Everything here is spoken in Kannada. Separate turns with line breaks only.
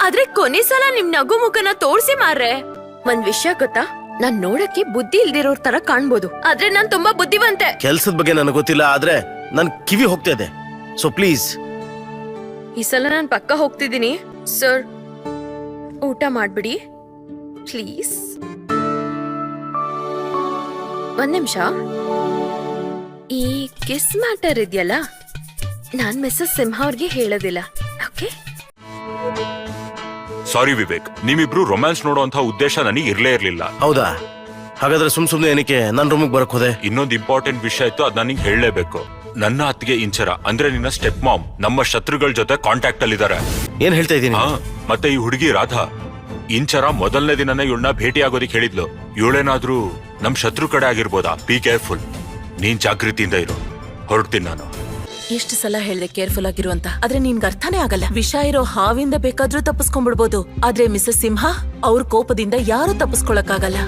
ಆದ್ರೆ ಕೊನೆ ಸಲ ನಿಮ್ ನಗು ಮುಖನ ತೋರ್ಸಿ ಮಾರ್ರೆ. ಒಂದ್ ವಿಷಯ ಗೊತ್ತಾ, ನಾನ್ ನೋಡಕ್ಕೆ ಬುದ್ಧಿ ಇಲ್ದಿರೋರ್ ತರ ಕಾಣ್ಬೋದು, ಆದ್ರೆ ನಾನ್ ತುಂಬಾ ಬುದ್ಧಿವಂತೆ.
ಕೆಲ್ಸದ ಬಗ್ಗೆ ನನಗೆ ಗೊತ್ತಿಲ್ಲ, ಆದ್ರೆ ನನ್ ಕಿವಿ ಹೋಗ್ತಾ ಇದೆ. ಸೊ ಪ್ಲೀಸ್,
ಈ ಸಲ ನಾನ್ ಪಕ್ಕ ಹೋಗ್ತಿದ್ದೀನಿ. ಸರ್, ಊಟ ಮಾಡ್ಬಿಡಿ ಪ್ಲೀಸ್. ಒಂದ್ ನಿಮಿಷ, ಈ ಕಿಸ್ ಮ್ಯಾಟರ್ ಇದೆಯಲ್ಲ, ನಾನ್ ಮಿಸ್ಸಸ್ ಸಿಂಹ ಅವ್ರಿಗೆ ಹೇಳೋದಿಲ್ಲ. ಓಕೆ?
ಸಾರಿ ವಿವೇಕ್, ನಿಮ್ಮಿಬ್ರು ರೊಮ್ಯಾನ್ಸ್ ನೋಡುವಂತ ಉದ್ದೇಶ ನನಗೆ ಇರ್ಲೇ ಇರ್ಲಿಲ್ಲ.
ಹೌದಾ? ಹಾಗಾದ್ರೆ ಸುಮ್ನೆ ಏನಕ್ಕೆ ನನ್ ರೂಮಿಗೆ ಬರಕ್ ಹೋದೆ?
ಇನ್ನೊಂದು ಇಂಪಾರ್ಟೆಂಟ್ ವಿಷಯ ಇತ್ತು, ಅದ್ ನನಗೆ ಹೇಳಲೇಬೇಕು. ನನ್ನ ಅತ್ತಿಗೆ ಇಂಚರ ಅಂದ್ರೆ ನಿನ್ನ ಸ್ಟೆಪ್ ಮಾಮ್ ನಮ್ಮ ಶತ್ರುಗಳ ಜೊತೆ ಕಾಂಟ್ಯಾಕ್ಟ್ ಅಲ್ಲಿ ಇದಾರೆ.
ಏನ್ ಹೇಳ್ತಾ ಇದೀನಿ?
ಮತ್ತೆ ಈ ಹುಡುಗಿ ರಾಧಾ ಇಂಚರ ಮೊದಲನೇ ದಿನನೇ ಇವಳನ್ನ ಭೇಟಿ ಆಗೋದಿಕ್ ಹೇಳಿದ್ಲು. ಇವಳೇನಾದ್ರೂ ನಮ್ ಶತ್ರು ಕಡೆ ಆಗಿರ್ಬೋದಾ? Be careful. ನೀನ್ ಜಾಗೃತಿಯಿಂದ ಇರು. ಹೊರಡ್ತೀನಿ ನಾನು.
ಎಷ್ಟು ಸಲ ಹೇಳ್ದೆ ಕೇರ್ಫುಲ್ ಆಗಿರು ಅಂತ, ಆದ್ರೆ ನಿನ್ಗೆ ಅರ್ಥನೇ ಆಗಲ್ಲ. ವಿಷ ಇರೋ ಹಾವಿಂದ ಬೇಕಾದ್ರೂ ತಪ್ಪಿಸ್ಕೊಂಡ್ಬಿಡ್ಬೋದು, ಆದ್ರೆ ಮಿಸಸ್ ಸಿಂಹ ಅವ್ರ ಕೋಪದಿಂದ ಯಾರು ತಪ್ಪಿಸ್ಕೊಳಕ್ಕಾಗಲ್ಲ.